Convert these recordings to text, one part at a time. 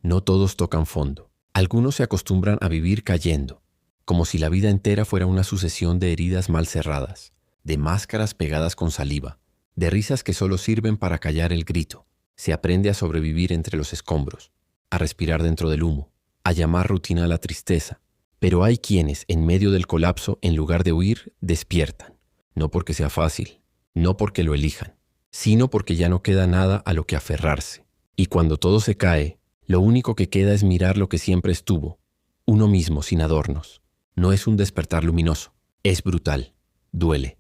No todos tocan fondo. Algunos se acostumbran a vivir cayendo, como si la vida entera fuera una sucesión de heridas mal cerradas, de máscaras pegadas con saliva, de risas que solo sirven para callar el grito. Se aprende a sobrevivir entre los escombros, a respirar dentro del humo, a llamar rutina a la tristeza. Pero hay quienes, en medio del colapso, en lugar de huir, despiertan. No porque sea fácil, no porque lo elijan, sino porque ya no queda nada a lo que aferrarse. Y cuando todo se cae, lo único que queda es mirar lo que siempre estuvo, uno mismo sin adornos. No es un despertar luminoso, es brutal, duele,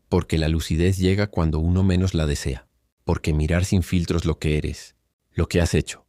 porque la lucidez llega cuando uno menos la desea, porque mirar sin filtros lo que eres, lo que has hecho,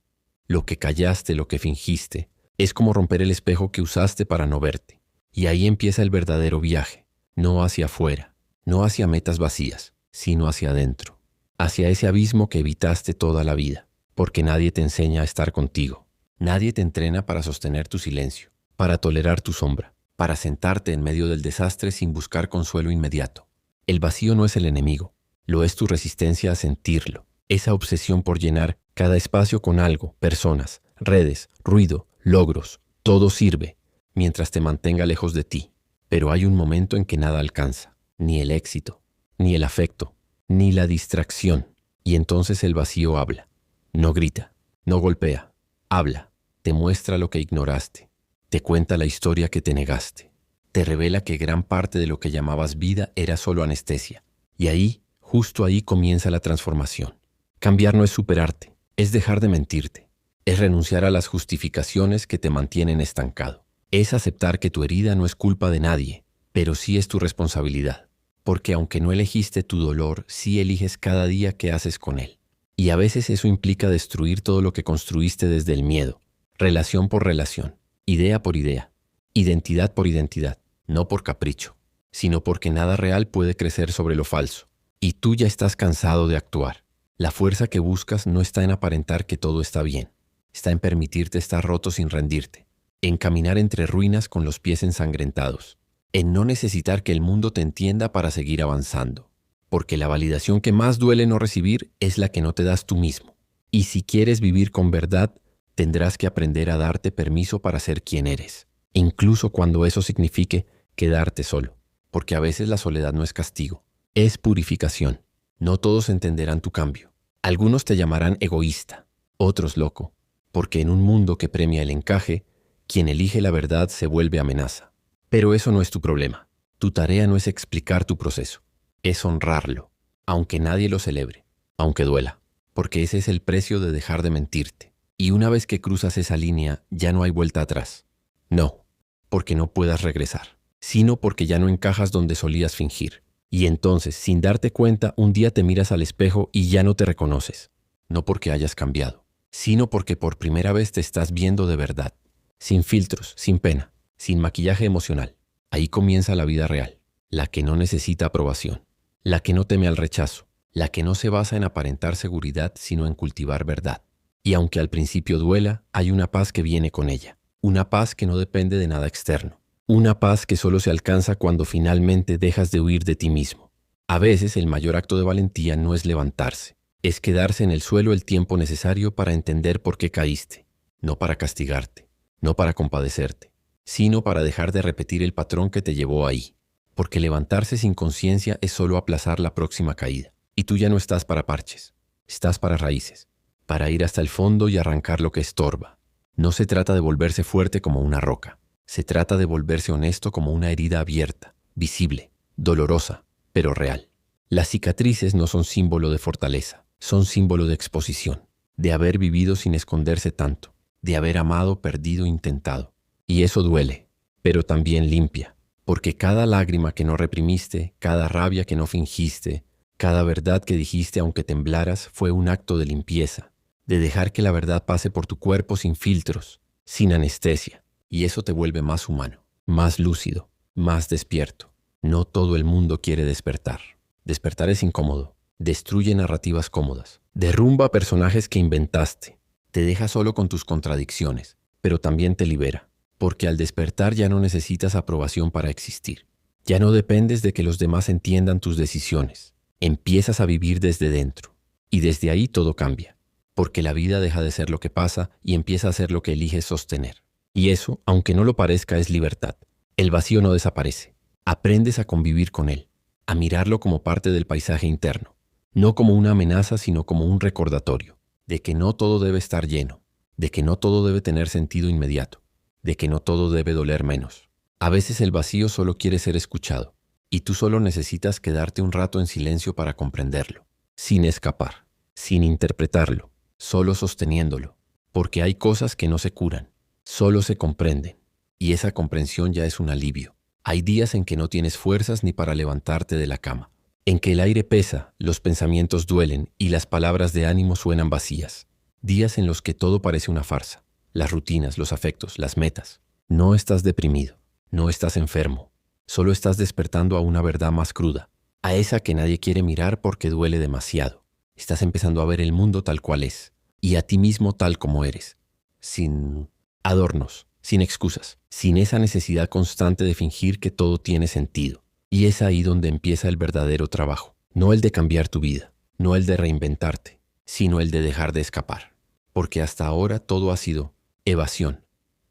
lo que callaste, lo que fingiste, es como romper el espejo que usaste para no verte. Y ahí empieza el verdadero viaje, no hacia afuera, no hacia metas vacías, sino hacia adentro, hacia ese abismo que evitaste toda la vida, porque nadie te enseña a estar contigo, nadie te entrena para sostener tu silencio, para tolerar tu sombra, para sentarte en medio del desastre sin buscar consuelo inmediato. El vacío no es el enemigo, lo es tu resistencia a sentirlo, esa obsesión por llenar cada espacio con algo, personas, redes, ruido, logros, todo sirve, mientras te mantenga lejos de ti. Pero hay un momento en que nada alcanza, ni el éxito, ni el afecto, ni la distracción, y entonces el vacío habla. No grita, no golpea, habla, te muestra lo que ignoraste, te cuenta la historia que te negaste, te revela que gran parte de lo que llamabas vida era solo anestesia. Y ahí, justo ahí comienza la transformación. Cambiar no es superarte, es dejar de mentirte, es renunciar a las justificaciones que te mantienen estancado. Es aceptar que tu herida no es culpa de nadie, pero sí es tu responsabilidad, porque aunque no elegiste tu dolor, sí eliges cada día qué haces con él. Y a veces eso implica destruir todo lo que construiste desde el miedo, relación por relación, idea por idea, identidad por identidad, no por capricho, sino porque nada real puede crecer sobre lo falso. Y tú ya estás cansado de actuar. La fuerza que buscas no está en aparentar que todo está bien, está en permitirte estar roto sin rendirte, en caminar entre ruinas con los pies ensangrentados, en no necesitar que el mundo te entienda para seguir avanzando. Porque la validación que más duele no recibir es la que no te das tú mismo. Y si quieres vivir con verdad, tendrás que aprender a darte permiso para ser quien eres, incluso cuando eso signifique quedarte solo. Porque a veces la soledad no es castigo, es purificación. No todos entenderán tu cambio. Algunos te llamarán egoísta, otros loco, porque en un mundo que premia el encaje, quien elige la verdad se vuelve amenaza. Pero eso no es tu problema. Tu tarea no es explicar tu proceso. Es honrarlo, aunque nadie lo celebre, aunque duela, porque ese es el precio de dejar de mentirte. Y una vez que cruzas esa línea, ya no hay vuelta atrás. No, porque no puedas regresar, sino porque ya no encajas donde solías fingir. Y entonces, sin darte cuenta, un día te miras al espejo y ya no te reconoces. No porque hayas cambiado, sino porque por primera vez te estás viendo de verdad, sin filtros, sin pena, sin maquillaje emocional. Ahí comienza la vida real, la que no necesita aprobación. La que no teme al rechazo, la que no se basa en aparentar seguridad, sino en cultivar verdad. Y aunque al principio duela, hay una paz que viene con ella. Una paz que no depende de nada externo. Una paz que solo se alcanza cuando finalmente dejas de huir de ti mismo. A veces el mayor acto de valentía no es levantarse, es quedarse en el suelo el tiempo necesario para entender por qué caíste. No para castigarte, no para compadecerte, sino para dejar de repetir el patrón que te llevó ahí. Porque levantarse sin conciencia es solo aplazar la próxima caída. Y tú ya no estás para parches, estás para raíces, para ir hasta el fondo y arrancar lo que estorba. No se trata de volverse fuerte como una roca, se trata de volverse honesto como una herida abierta, visible, dolorosa, pero real. Las cicatrices no son símbolo de fortaleza, son símbolo de exposición, de haber vivido sin esconderse tanto, de haber amado, perdido, intentado. Y eso duele, pero también limpia. Porque cada lágrima que no reprimiste, cada rabia que no fingiste, cada verdad que dijiste aunque temblaras fue un acto de limpieza, de dejar que la verdad pase por tu cuerpo sin filtros, sin anestesia. Y eso te vuelve más humano, más lúcido, más despierto. No todo el mundo quiere despertar. Despertar es incómodo, destruye narrativas cómodas, derrumba personajes que inventaste, te deja solo con tus contradicciones, pero también te libera. Porque al despertar ya no necesitas aprobación para existir. Ya no dependes de que los demás entiendan tus decisiones. Empiezas a vivir desde dentro. Y desde ahí todo cambia. porque la vida deja de ser lo que pasa y empieza a ser lo que eliges sostener. Y eso, aunque no lo parezca, es libertad. El vacío no desaparece. Aprendes a convivir con él, a mirarlo como parte del paisaje interno, no como una amenaza, sino como un recordatorio, de que no todo debe estar lleno, de que no todo debe tener sentido inmediato, de que no todo debe doler menos. A veces el vacío solo quiere ser escuchado, y tú solo necesitas quedarte un rato en silencio para comprenderlo, sin escapar, sin interpretarlo, solo sosteniéndolo, porque hay cosas que no se curan, solo se comprenden, y esa comprensión ya es un alivio. Hay días en que no tienes fuerzas ni para levantarte de la cama, en que el aire pesa, los pensamientos duelen y las palabras de ánimo suenan vacías. Días en los que todo parece una farsa, las rutinas, los afectos, las metas. No estás deprimido, no estás enfermo, solo estás despertando a una verdad más cruda, a esa que nadie quiere mirar porque duele demasiado. Estás empezando a ver el mundo tal cual es, y a ti mismo tal como eres, sin adornos, sin excusas, sin esa necesidad constante de fingir que todo tiene sentido. Y es ahí donde empieza el verdadero trabajo, no el de cambiar tu vida, no el de reinventarte, sino el de dejar de escapar. Porque hasta ahora todo ha sido evasión,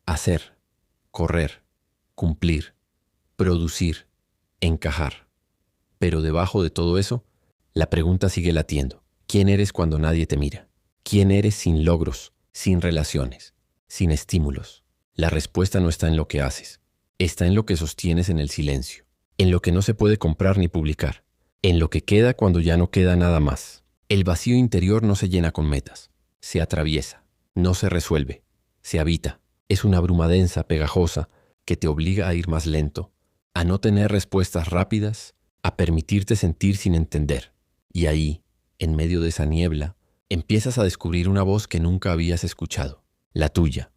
hacer, correr, cumplir, producir, encajar. Pero debajo de todo eso, la pregunta sigue latiendo. ¿Quién eres cuando nadie te mira? ¿Quién eres sin logros, sin relaciones, sin estímulos? La respuesta no está en lo que haces, está en lo que sostienes en el silencio, en lo que no se puede comprar ni publicar, en lo que queda cuando ya no queda nada más. El vacío interior no se llena con metas, se atraviesa, no se resuelve, se habita. Es una bruma densa, pegajosa, que te obliga a ir más lento, a no tener respuestas rápidas, a permitirte sentir sin entender. Y ahí, en medio de esa niebla, empiezas a descubrir una voz que nunca habías escuchado, la tuya.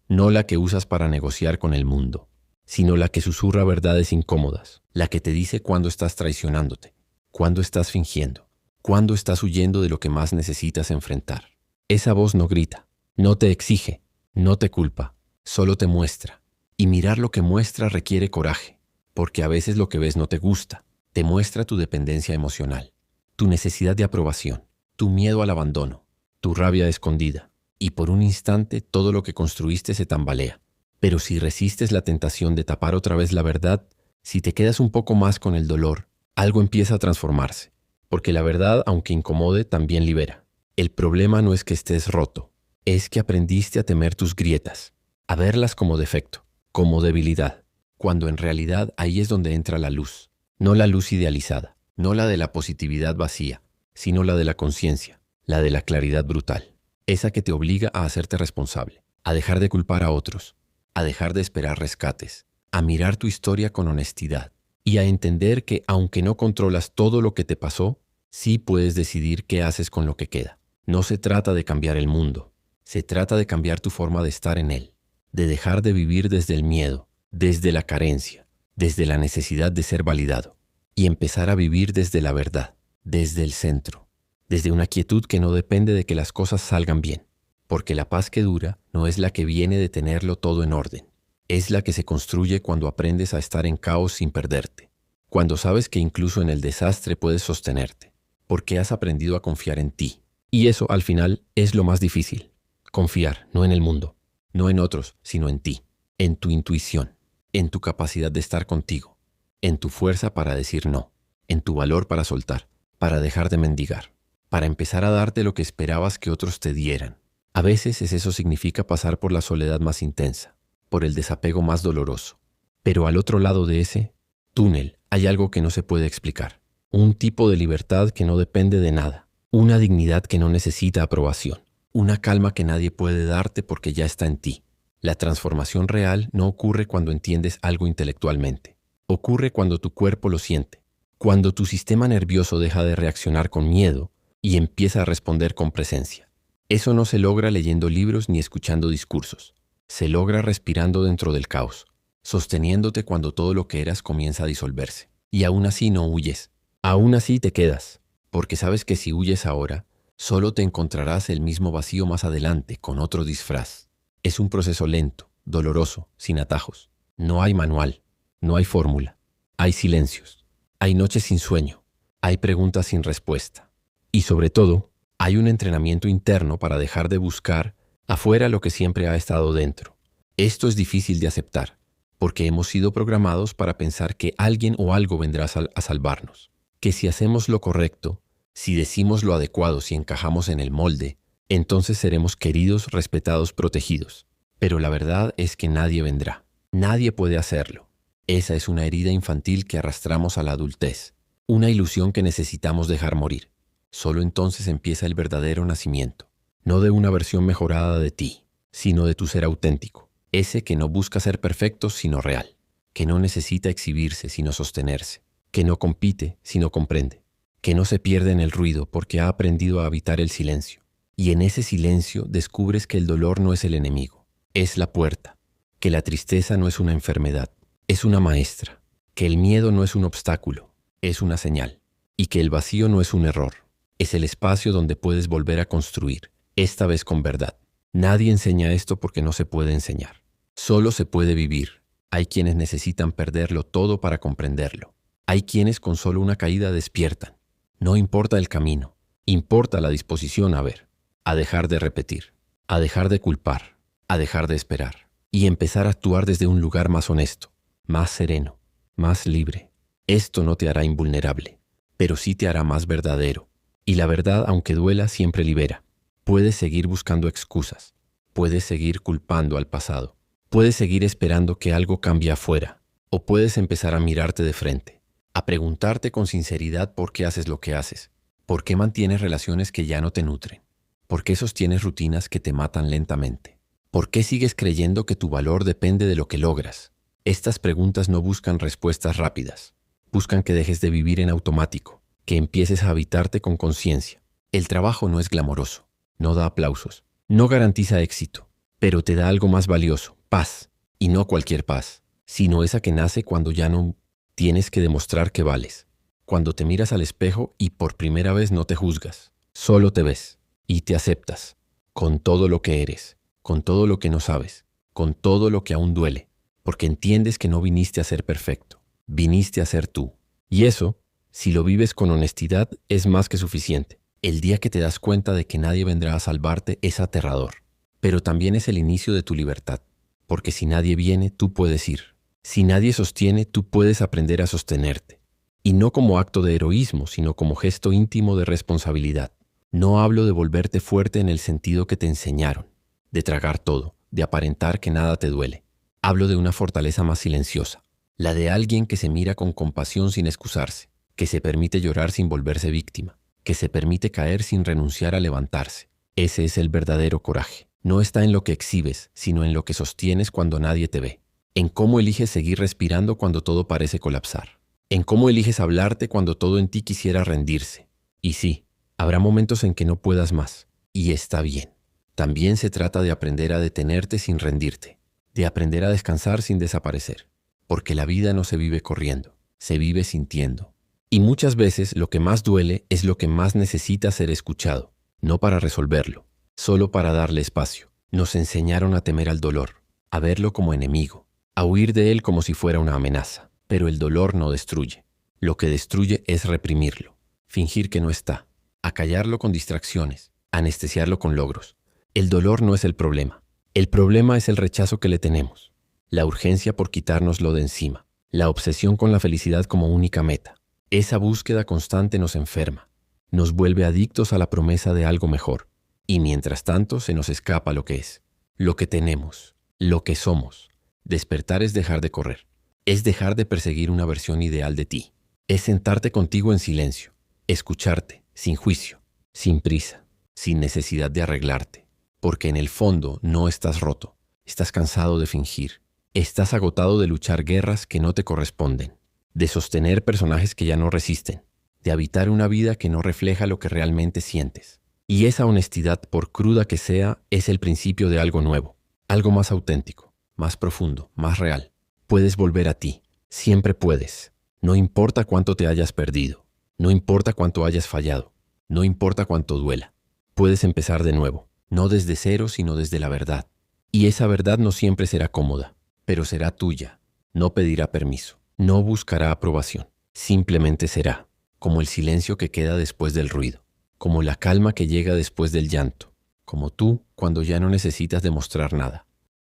No la que usas para negociar con el mundo, sino la que susurra verdades incómodas, la que te dice cuándo estás traicionándote, cuándo estás fingiendo, cuándo estás huyendo de lo que más necesitas enfrentar. Esa voz no grita, no te exige, no te culpa, solo te muestra. Y mirar lo que muestra requiere coraje, porque a veces lo que ves no te gusta, te muestra tu dependencia emocional, tu necesidad de aprobación, tu miedo al abandono, tu rabia escondida. Y por un instante todo lo que construiste se tambalea. Pero si resistes la tentación de tapar otra vez la verdad, si te quedas un poco más con el dolor, algo empieza a transformarse. Porque la verdad, aunque incomode, también libera. El problema no es que estés roto, es que aprendiste a temer tus grietas, a verlas como defecto, como debilidad, cuando en realidad ahí es donde entra la luz. No la luz idealizada, no la de la positividad vacía, sino la de la conciencia, la de la claridad brutal. Esa que te obliga a hacerte responsable, a dejar de culpar a otros, a dejar de esperar rescates, a mirar tu historia con honestidad y a entender que aunque no controlas todo lo que te pasó, sí puedes decidir qué haces con lo que queda. No se trata de cambiar el mundo, se trata de cambiar tu forma de estar en él, de dejar de vivir desde el miedo, desde la carencia, desde la necesidad de ser validado y empezar a vivir desde la verdad, desde el centro. Desde una quietud que no depende de que las cosas salgan bien, porque la paz que dura no es la que viene de tenerlo todo en orden, es la que se construye cuando aprendes a estar en caos sin perderte, cuando sabes que incluso en el desastre puedes sostenerte, porque has aprendido a confiar en ti. Y eso, al final, es lo más difícil, confiar no en el mundo, no en otros, sino en ti, en tu intuición, en tu capacidad de estar contigo, en tu fuerza para decir no, en tu valor para soltar, para dejar de mendigar, para empezar a darte lo que esperabas que otros te dieran. A veces eso significa pasar por la soledad más intensa, por el desapego más doloroso. Pero al otro lado de ese túnel hay algo que no se puede explicar. Un tipo de libertad que no depende de nada. Una dignidad que no necesita aprobación. Una calma que nadie puede darte porque ya está en ti. La transformación real no ocurre cuando entiendes algo intelectualmente. Ocurre cuando tu cuerpo lo siente. Cuando tu sistema nervioso deja de reaccionar con miedo y empieza a responder con presencia. Eso no se logra leyendo libros ni escuchando discursos. Se logra respirando dentro del caos, sosteniéndote cuando todo lo que eras comienza a disolverse. Y aún así no huyes. Aún así te quedas, porque sabes que si huyes ahora, solo te encontrarás el mismo vacío más adelante con otro disfraz. Es un proceso lento, doloroso, sin atajos. No hay manual, no hay fórmula. Hay silencios, hay noches sin sueño, hay preguntas sin respuesta. Y sobre todo, Hay un entrenamiento interno para dejar de buscar afuera lo que siempre ha estado dentro. Esto es difícil de aceptar, porque hemos sido programados para pensar que alguien o algo vendrá a salvarnos. Que si hacemos lo correcto, si decimos lo adecuado, si encajamos en el molde, entonces seremos queridos, respetados, protegidos. Pero la verdad es que nadie vendrá. Nadie puede hacerlo. Esa es una herida infantil que arrastramos a la adultez, una ilusión que necesitamos dejar morir. Solo entonces empieza el verdadero nacimiento, no de una versión mejorada de ti, sino de tu ser auténtico, ese que no busca ser perfecto sino real, que no necesita exhibirse sino sostenerse, que no compite sino comprende, que no se pierde en el ruido porque ha aprendido a habitar el silencio. Y en ese silencio descubres que el dolor no es el enemigo, es la puerta, que la tristeza no es una enfermedad, es una maestra, que el miedo no es un obstáculo, es una señal, y que el vacío no es un error, es el espacio donde puedes volver a construir, esta vez con verdad. Nadie enseña esto porque no se puede enseñar, solo se puede vivir. Hay quienes necesitan perderlo todo para comprenderlo. Hay quienes con solo una caída despiertan. No importa el camino, importa la disposición a ver, a dejar de repetir, a dejar de culpar, a dejar de esperar y empezar a actuar desde un lugar más honesto, más sereno, más libre. Esto no te hará invulnerable, pero sí te hará más verdadero. Y la verdad, aunque duela, siempre libera. Puedes seguir buscando excusas, puedes seguir culpando al pasado, puedes seguir esperando que algo cambie afuera, o puedes empezar a mirarte de frente, a preguntarte con sinceridad por qué haces lo que haces, por qué mantienes relaciones que ya no te nutren, por qué sostienes rutinas que te matan lentamente, por qué sigues creyendo que tu valor depende de lo que logras. Estas preguntas no buscan respuestas rápidas, buscan que dejes de vivir en automático, que empieces a habitarte con conciencia. El trabajo no es glamoroso, no da aplausos, no garantiza éxito, pero te da algo más valioso, paz, y no cualquier paz, sino esa que nace cuando ya no tienes que demostrar que vales, cuando te miras al espejo y por primera vez no te juzgas, solo te ves y te aceptas, con todo lo que eres, con todo lo que no sabes, con todo lo que aún duele, porque entiendes que no viniste a ser perfecto, viniste a ser tú. Y eso, si lo vives con honestidad, es más que suficiente. El día que te das cuenta de que nadie vendrá a salvarte es aterrador, pero también es el inicio de tu libertad, porque si nadie viene, tú puedes ir. Si nadie sostiene, tú puedes aprender a sostenerte. Y no como acto de heroísmo, sino como gesto íntimo de responsabilidad. No hablo de volverte fuerte en el sentido que te enseñaron, de tragar todo, de aparentar que nada te duele. Hablo de una fortaleza más silenciosa, la de alguien que se mira con compasión sin excusarse, que se permite llorar sin volverse víctima, que se permite caer sin renunciar a levantarse. Ese es el verdadero coraje. No está en lo que exhibes, sino en lo que sostienes cuando nadie te ve. En cómo eliges seguir respirando cuando todo parece colapsar. En cómo eliges hablarte cuando todo en ti quisiera rendirse. Y sí, habrá momentos en que no puedas más, y está bien. También se trata de aprender a detenerte sin rendirte, de aprender a descansar sin desaparecer, porque la vida no se vive corriendo, se vive sintiendo. Y muchas veces lo que más duele es lo que más necesita ser escuchado, no para resolverlo, solo para darle espacio. Nos enseñaron a temer al dolor, a verlo como enemigo, a huir de él como si fuera una amenaza. Pero el dolor no destruye. Lo que destruye es reprimirlo, fingir que no está, acallarlo con distracciones, anestesiarlo con logros. El dolor no es el problema. El problema es el rechazo que le tenemos, la urgencia por quitárnoslo de encima, la obsesión con la felicidad como única meta. Esa búsqueda constante nos enferma, nos vuelve adictos a la promesa de algo mejor, y mientras tanto se nos escapa lo que es, lo que tenemos, lo que somos. Despertar es dejar de correr, es dejar de perseguir una versión ideal de ti, es sentarte contigo en silencio, escucharte, sin juicio, sin prisa, sin necesidad de arreglarte, porque en el fondo no estás roto, estás cansado de fingir, estás agotado de luchar guerras que no te corresponden, de sostener personajes que ya no resisten, de habitar una vida que no refleja lo que realmente sientes. Y esa honestidad, por cruda que sea, es el principio de algo nuevo, algo más auténtico, más profundo, más real. Puedes volver a ti, siempre puedes. No importa cuánto te hayas perdido, no importa cuánto hayas fallado, no importa cuánto duela. Puedes empezar de nuevo, no desde cero, sino desde la verdad. Y esa verdad no siempre será cómoda, pero será tuya. No pedirá permiso, no buscará aprobación, simplemente será, como el silencio que queda después del ruido, como la calma que llega después del llanto, como tú cuando ya no necesitas demostrar nada.